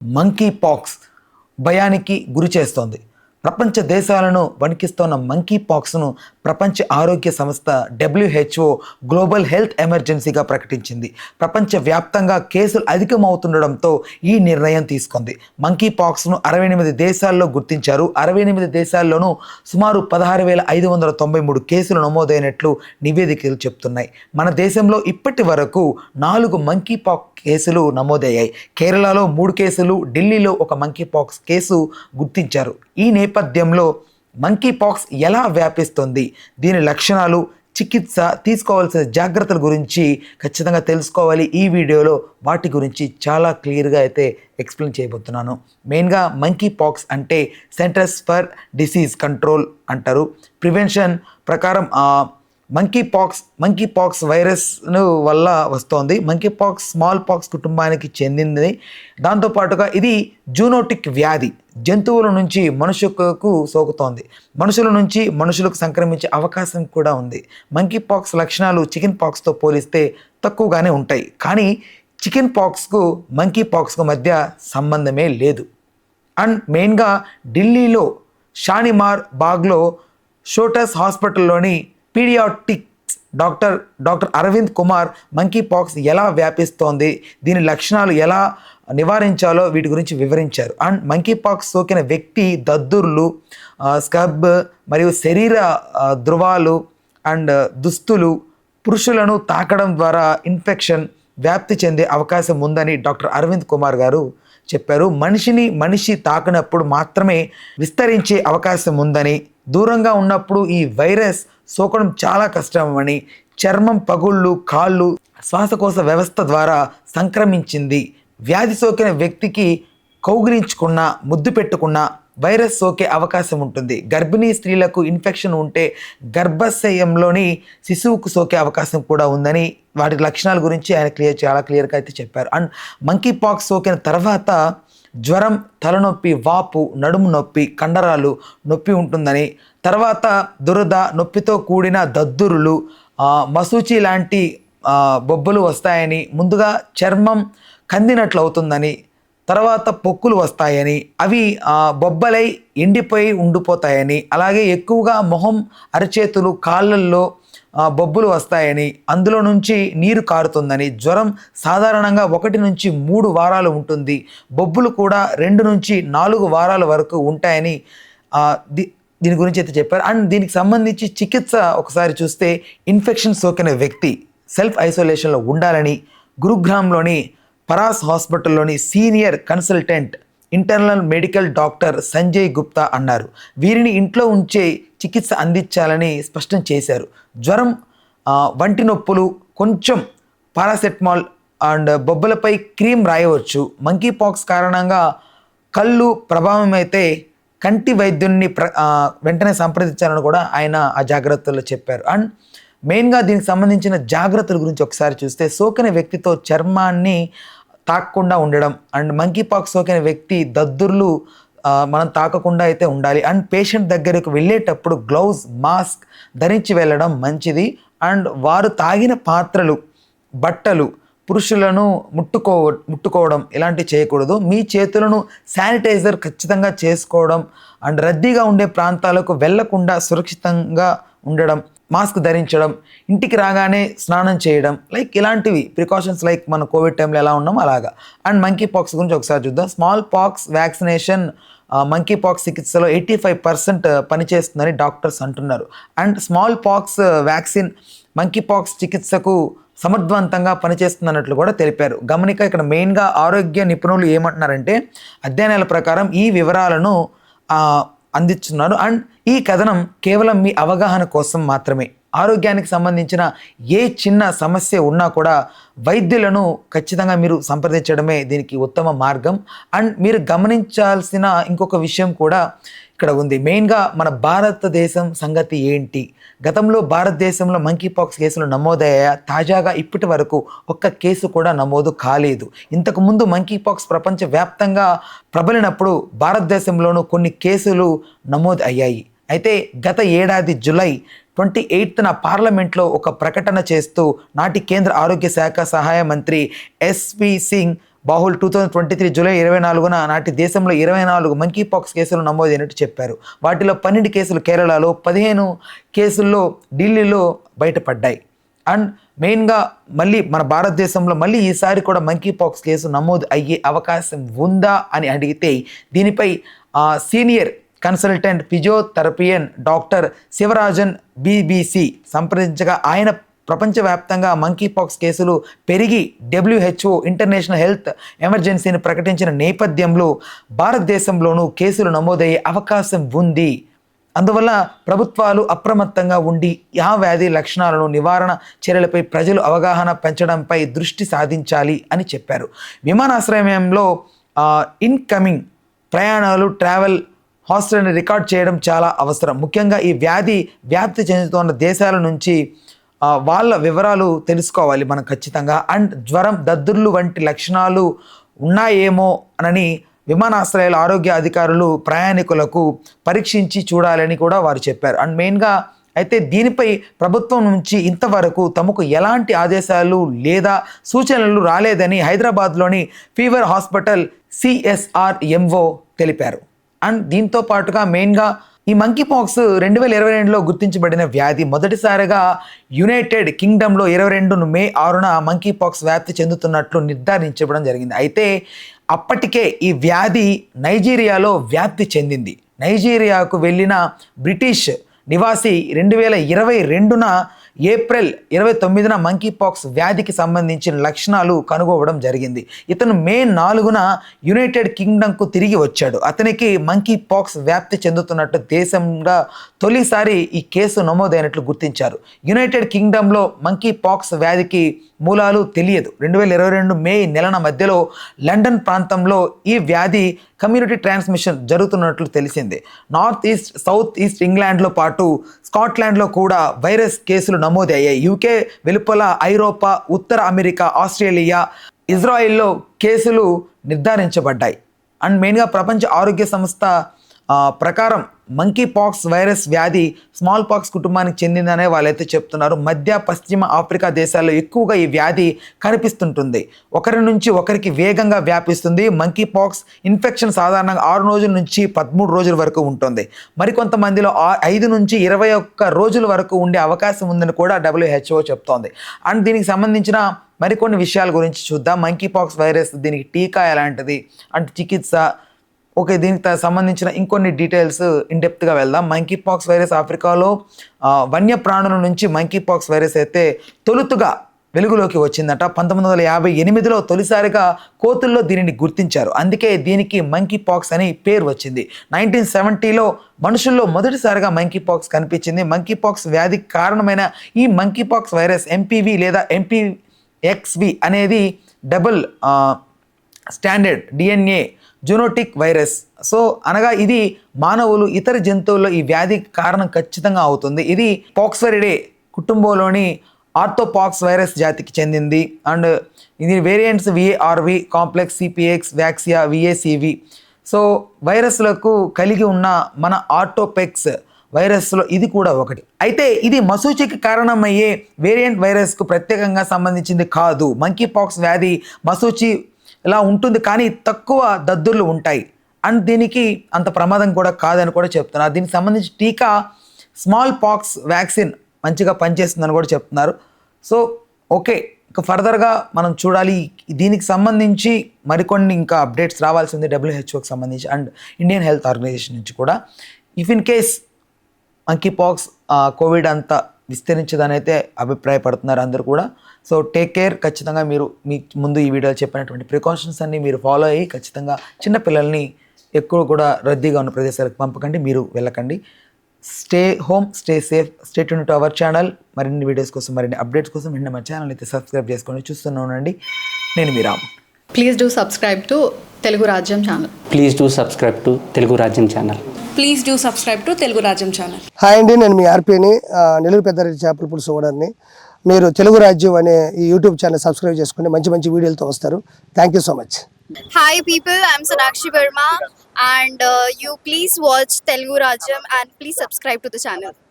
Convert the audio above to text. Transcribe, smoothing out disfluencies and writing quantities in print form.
Monkey pox భయానికి గురి చేస్తోంది. ప్రపంచ దేశాలను వణికిస్తోన్న మంకీ పాక్స్ను ప్రపంచ ఆరోగ్య సంస్థ WHO గ్లోబల్ హెల్త్ ఎమర్జెన్సీగా ప్రకటించింది. ప్రపంచవ్యాప్తంగా కేసులు అధికమవుతుండడంతో ఈ నిర్ణయం తీసుకుంది. మంకీ పాక్స్ను 68 దేశాల్లో గుర్తించారు. 68 దేశాల్లోనూ సుమారు 16,593 కేసులు నమోదైనట్లు నివేదికలు చెప్తున్నాయి. మన దేశంలో ఇప్పటి వరకు 4 మంకీ పాక్స్ కేసులు నమోదయ్యాయి. కేరళలో 3 కేసులు, ఢిల్లీలో ఒక మంకీ పాక్స్ కేసు గుర్తించారు. ఈ నేపథ్యంలో మంకీ పాక్స్ ఎలా వ్యాపిస్తుంది, దీని లక్షణాలు, చికిత్స, తీసుకోవాల్సిన జాగ్రత్తల గురించి ఖచ్చితంగా తెలుసుకోవాలి. ఈ వీడియోలో వాటి గురించి చాలా క్లియర్గా అయితే ఎక్స్ప్లెయిన్ చేయబోతున్నాను. మెయిన్గా మంకీ పాక్స్ అంటే సెంటర్స్ ఫర్ డిసీజ్ కంట్రోల్ అంటారు. ప్రివెన్షన్ ప్రకారం మంకీ పాక్స్ వైరస్ వల్ల వస్తోంది. మంకీ పాక్స్ స్మాల్ పాక్స్ కుటుంబానికి చెందింది. దాంతోపాటుగా ఇది జూనోటిక్ వ్యాధి, జంతువుల నుంచి మనుషులకు సోకుతోంది. మనుషుల నుంచి మనుషులకు సంక్రమించే అవకాశం కూడా ఉంది. మంకీ పాక్స్ లక్షణాలు చికెన్ పాక్స్తో పోలిస్తే తక్కువగానే ఉంటాయి. కానీ చికెన్ పాక్స్కు మంకీ పాక్స్కు మధ్య సంబంధమే లేదు. అండ్ మెయిన్గా ఢిల్లీలో షాలిమార్ బాగ్లో షోటస్ హాస్పిటల్లోని paediatrics doctor Arvind Kumar monkeypox ఎలా వ్యాపిస్తోంది, దీని లక్షణాలు ఎలా నివారించాలో వీటి గురించి వివరించారు. అండ్ మంకీ పాక్స్ సోకిన వ్యక్తి దద్దుర్లు, స్కబ్ మరియు శరీర ధృవాలు అండ్ దుస్తులు పురుషులను తాకడం ద్వారా ఇన్ఫెక్షన్ వ్యాప్తి చెందే అవకాశం ఉందని డాక్టర్ అరవింద్ కుమార్ గారు చెప్పారు. మనిషి తాకినప్పుడు మాత్రమే విస్తరించే అవకాశం ఉందని, దూరంగా ఉన్నప్పుడు ఈ వైరస్ సోకడం చాలా కష్టమని, చర్మం, పగుళ్ళు, కాళ్ళు, శ్వాసకోశ వ్యవస్థ ద్వారా సంక్రమించింది. వ్యాధి సోకిన వ్యక్తికి కౌగిలించుకున్న, ముద్దు పెట్టుకున్న వైరస్ సోకే అవకాశం ఉంటుంది. గర్భిణీ స్త్రీలకు ఇన్ఫెక్షన్ ఉంటే గర్భాశయంలోని శిశువుకు సోకే అవకాశం కూడా ఉందని వాటి లక్షణాల గురించి ఆయన చాలా క్లియర్గా అయితే చెప్పారు. అండ్ మంకీ పాక్స్ సోకిన తర్వాత జ్వరం, తలనొప్పి, వాపు, నడుము నొప్పి, కండరాలు నొప్పి ఉంటుందని, తర్వాత దురద, నొప్పితో కూడిన దద్దురులు, మసూచి లాంటి బొబ్బలు వస్తాయని, ముందుగా చర్మం కందినట్లు అవుతుందని, తర్వాత పొక్కులు వస్తాయని, అవి బొబ్బలై ఎండిపోయి ఉండిపోతాయని, అలాగే ఎక్కువగా మొహం, అరచేతులు, కాళ్ళల్లో బొబ్బులు వస్తాయని, అందులో నుంచి నీరు కారుతుందని, జ్వరం సాధారణంగా 1 నుంచి 3 వారాలు ఉంటుంది, బొబ్బులు కూడా 2 నుంచి 4 వారాల వరకు ఉంటాయని దీని గురించి అయితే చెప్పారు. అండ్ దీనికి సంబంధించి చికిత్స ఒకసారి చూస్తే ఇన్ఫెక్షన్ సోకిన వ్యక్తి సెల్ఫ్ ఐసోలేషన్లో ఉండాలని గురుగ్రామ్లోని పరాస్ హాస్పిటల్లోని senior consultant internal medical doctor Sanjay Gupta అన్నారు. వీరిని ఇంట్లో ఉంచే చికిత్స అందించాలని స్పష్టం చేశారు. జ్వరం, వంటి నొప్పులు, కొంచెం పారాసెటమాల్ అండ్ బొబ్బలపై క్రీమ్ రాయవచ్చు. మంకీ పాక్స్ కారణంగా కళ్ళు ప్రభావం అయితే కంటి వైద్యున్ని వెంటనే సంప్రదించాలని కూడా ఆయన ఆ జాగ్రత్తలు చెప్పారు. అండ్ మెయిన్గా దీనికి సంబంధించిన జాగ్రత్తల గురించి ఒకసారి చూస్తే సోకిన వ్యక్తితో చర్మాన్ని తాకకుండా ఉండడం, అండ్ మంకీ పాక్స్ సోకిన వ్యక్తి దద్దుర్లు మనం తాకకుండా అయితే ఉండాలి. అండ్ పేషెంట్ దగ్గరకు వెళ్ళేటప్పుడు గ్లౌజ్, మాస్క్ ధరించి వెళ్ళడం మంచిది. అండ్ వారు తాగిన పాత్రలు, బట్టలు, పురుషులను ముట్టుకోవడం ఇలాంటివి చేయకూడదు. మీ చేతులను శానిటైజర్ ఖచ్చితంగా చేసుకోవడం, అండ్ రద్దీగా ఉండే ప్రాంతాలకు వెళ్లకుండా సురక్షితంగా ఉండడం, మాస్క్ ధరించడం, ఇంటికి రాగానే స్నానం చేయడం, ఇలాంటివి ప్రికాషన్స్ మన కోవిడ్ టైంలో ఎలా ఉన్నామో అలాగా. అండ్ మంకీ పాక్స్ గురించి ఒకసారి చూద్దాం. Small pox vaccination monkey pox చికిత్సలో 85% పనిచేస్తుందని డాక్టర్స్ అంటున్నారు. And small pox vaccine monkey pox చికిత్సకు సమర్థవంతంగా పనిచేస్తుందన్నట్లు కూడా తెలిపారు. ఇక్కడ మెయిన్గా ఆరోగ్య నిపుణులు ఏమంటున్నారంటే అధ్యయనాల ప్రకారం ఈ వివరాలను అందిస్తున్నారు. అండ్ ఈ కథనం కేవలం మీ అవగాహన కోసం మాత్రమే. ఆరోగ్యానికి సంబంధించిన ఏ చిన్న సమస్య ఉన్నా కూడా వైద్యులను ఖచ్చితంగా మీరు సంప్రదించడమే దీనికి ఉత్తమ మార్గం. అండ్ మీరు గమనించాల్సిన ఇంకొక విషయం కూడా ఇక్కడ ఉంది. మెయిన్గా మన భారతదేశం సంగతి ఏంటి? గతంలో భారతదేశంలో మంకీ పాక్స్ కేసులు నమోదయ్యాయా? తాజాగా ఇప్పటి వరకు ఒక్క కేసు కూడా నమోదు కాలేదు. ఇంతకుముందు మంకీ పాక్స్ ప్రపంచవ్యాప్తంగా ప్రబలినప్పుడు భారతదేశంలోనూ కొన్ని కేసులు నమోదు అయ్యాయి. అయితే గత ఏడాది జూలై 28న పార్లమెంట్లో ఒక ప్రకటన చేస్తూ నాటి కేంద్ర ఆరోగ్య శాఖ సహాయ మంత్రి ఎస్వి సింగ్ బాహుల్ 2023 జూలై 24న నాటి దేశంలో 24 మంకీ పాక్స్ కేసులు నమోదైనట్టు చెప్పారు. వాటిలో 12 కేసులు కేరళలో, 15 కేసుల్లో ఢిల్లీలో బయటపడ్డాయి. అండ్ మెయిన్గా మళ్ళీ మన భారతదేశంలో మళ్ళీ ఈసారి కూడా మంకీ పాక్స్ కేసు నమోదు అయ్యే అవకాశం ఉందా అని అడిగితే దీనిపై senior consultant physiotherapian doctor Sivarajan BBC సంప్రదించగా ఆయన ప్రపంచవ్యాప్తంగా మంకీ పాక్స్ కేసులు పెరిగి WHO ఇంటర్నేషనల్ హెల్త్ ఎమర్జెన్సీని ప్రకటించిన నేపథ్యంలో భారతదేశంలోనూ కేసులు నమోదయ్యే అవకాశం ఉంది. అందువల్ల ప్రభుత్వాలు అప్రమత్తంగా ఉండి ఆ వ్యాధి లక్షణాలను, నివారణ చర్యలపై ప్రజలు అవగాహన పెంచడంపై దృష్టి సాధించాలి అని చెప్పారు. విమానాశ్రయంలో ఇన్కమింగ్ ప్రయాణాలు, ట్రావెల్ హాస్టల్ని రికార్డ్ చేయడం చాలా అవసరం. ముఖ్యంగా ఈ వ్యాధి వ్యాప్తి చెందుతున్న దేశాల నుంచి వాళ్ళ వివరాలు తెలుసుకోవాలి మనం ఖచ్చితంగా. అండ్ జ్వరం, దద్దుర్లు వంటి లక్షణాలు ఉన్నాయేమో అని విమానాశ్రయాల ఆరోగ్య అధికారులు ప్రయాణికులకు పరీక్షించి చూడాలని కూడా వారు చెప్పారు. అండ్ మెయిన్గా అయితే దీనిపై ప్రభుత్వం నుంచి ఇంతవరకు తమకు ఎలాంటి ఆదేశాలు లేదా సూచనలు రాలేదని హైదరాబాద్లోని ఫీవర్ హాస్పిటల్ CSRMO తెలిపారు. అండ్ దీంతో పాటుగా మెయిన్గా ఈ మంకీ పాక్స్ 2022లో గుర్తించబడిన వ్యాధి. మొదటిసారిగా యునైటెడ్ కింగ్డమ్లో 22 మే 6న మంకీ పాక్స్ వ్యాప్తి చెందుతున్నట్లు నిర్ధారించబడడం జరిగింది. అయితే అప్పటికే ఈ వ్యాధి నైజీరియాలో వ్యాప్తి చెందింది. నైజీరియాకు వెళ్ళిన బ్రిటిష్ నివాసి 2022న ఏప్రిల్ 29న మంకీ పాక్స్ వ్యాధికి సంబంధించిన లక్షణాలు కనుగొనడం జరిగింది. ఇతను మే 4న యునైటెడ్ కింగ్డమ్కు తిరిగి వచ్చాడు. అతనికి మంకీ పాక్స్ వ్యాప్తి చెందుతున్నట్టు దేశంగా తొలిసారి ఈ కేసు నమోదైనట్లు గుర్తించారు. యునైటెడ్ కింగ్డమ్లో మంకీ పాక్స్ వ్యాధికి మూలాలు తెలియదు. 2022 మే నెలల మధ్యలో లండన్ ప్రాంతంలో ఈ వ్యాధి కమ్యూనిటీ ట్రాన్స్మిషన్ జరుగుతున్నట్లు తెలిసింది. నార్త్ ఈస్ట్, సౌత్ ఈస్ట్ ఇంగ్లాండ్లో పాటు స్కాట్లాండ్లో కూడా వైరస్ కేసులు నమోదయ్యాయి. UK వెలుపల ఐరోపా, ఉత్తర అమెరికా, ఆస్ట్రేలియా, ఇజ్రాయిల్లో కేసులు నిర్ధారించబడ్డాయి. అండ్ మెయిన్గా ప్రపంచ ఆరోగ్య సంస్థ ప్రకారం మంకీ పాక్స్ వైరస్ వ్యాధి స్మాల్ పాక్స్ కుటుంబానికి చెందిందనే వాళ్ళైతే చెప్తున్నారు. మధ్య పశ్చిమ ఆఫ్రికా దేశాల్లో ఎక్కువగా ఈ వ్యాధి కనిపిస్తుంటుంది. ఒకరి నుంచి ఒకరికి వేగంగా వ్యాపిస్తుంది. మంకీ పాక్స్ ఇన్ఫెక్షన్ సాధారణంగా 6 రోజుల నుంచి 13 రోజుల వరకు ఉంటుంది. మరికొంతమందిలో 5 నుంచి 21 రోజుల వరకు ఉండే అవకాశం ఉందని కూడా WHO చెప్తోంది. అండ్ దీనికి సంబంధించిన మరికొన్ని విషయాల గురించి చూద్దాం. మంకీ పాక్స్ వైరస్, దీనికి టీకా ఎలాంటిది, అంటే చికిత్స, ఓకే, దీనికి సంబంధించిన ఇంకొన్ని డీటెయిల్స్ ఇన్డెప్త్గా వెళ్దాం. మంకీ పాక్స్ వైరస్ ఆఫ్రికాలో వన్యప్రాణుల నుంచి మంకీ పాక్స్ వైరస్ అయితే తొలుతుగా వెలుగులోకి వచ్చిందట. 1958లో తొలిసారిగా కోతుల్లో దీనిని గుర్తించారు. అందుకే దీనికి మంకీ పాక్స్ అని పేరు వచ్చింది. 1970లో మనుషుల్లో మొదటిసారిగా మంకీ పాక్స్ కనిపించింది. మంకీ పాక్స్ వ్యాధికి కారణమైన ఈ మంకీ పాక్స్ వైరస్ MPV లేదా MPXV అనేది double standard DNA zoonotic virus. So అనగా ఇది మానవులు, ఇతర జంతువుల్లో ఈ వ్యాధికి కారణం ఖచ్చితంగా అవుతుంది. ఇది పాక్స్వెరిడే కుటుంబంలోని ఆర్థోపాక్స్ వైరస్ జాతికి చెందింది. అండ్ ఇది variants VARV, complex, CPX, vaccinia, VACV. So వైరస్లకు కలిగి ఉన్న మన ఆర్థోపెక్స్ వైరస్లో ఇది కూడా ఒకటి. అయితే ఇది మసూచికి కారణమయ్యే వేరియంట్ వైరస్కు ప్రత్యేకంగా సంబంధించింది కాదు. మంకీ పాక్స్ వ్యాధి మసూచి ఇలా ఉంటుంది, కానీ తక్కువ దద్దుర్లు ఉంటాయి. అండ్ దీనికి అంత ప్రమాదం కూడా కాదని కూడా చెప్తున్నారు. దీనికి సంబంధించి టీకా స్మాల్ పాక్స్ వ్యాక్సిన్ మంచిగా పనిచేస్తుందని కూడా చెప్తున్నారు. సో ఓకే, ఇక ఫర్దర్గా మనం చూడాలి. దీనికి సంబంధించి మరికొన్ని ఇంకా అప్డేట్స్ రావాల్సి ఉంది WHOకి సంబంధించి అండ్ ఇండియన్ హెల్త్ ఆర్గనైజేషన్ నుంచి కూడా. If in case monkey pox Covid అంతా విస్తరించదని అయితే అభిప్రాయపడుతున్నారు అందరూ కూడా. So take care. ఖచ్చితంగా మీరు మీ ముందు ఈ వీడియోలో చెప్పినటువంటి ప్రికాషన్స్ అన్నీ మీరు ఫాలో అయ్యి ఖచ్చితంగా చిన్నపిల్లల్ని ఎక్కువ కూడా రద్దీగా ఉన్న ప్రదేశాలకు పంపకండి, మీరు వెళ్ళకండి. Stay home, stay safe, stay tune to our channel. మరిన్ని వీడియోస్ కోసం, మరిన్ని అప్డేట్స్ కోసం వెంటనే మన ఛానల్ అయితే సబ్స్క్రైబ్ చేసుకొని చూస్తూనే ఉండండి. నేను మీ Ram. Please do subscribe to Telugu Rajyam channel. Please do subscribe to Telugu Rajyam channel. Please do subscribe to Telugu Rajyam channel. Hi అండి, నేను మీ ఆర్పీని, నెల్లూరు పెద్దారెడ్డి చేపల పులుసు ఓనర్ని. మీరు తెలుగు రాజ్యం అనే ఈ యూట్యూబ్ ఛానల్ సబ్స్క్రైబ్ చేసుకుని మంచి మంచి వీడియోలతో వస్తారు. Thank you so much. Hi people, I'm Sonakshi Verma and you please watch Telugu Rajyam and please subscribe to the channel.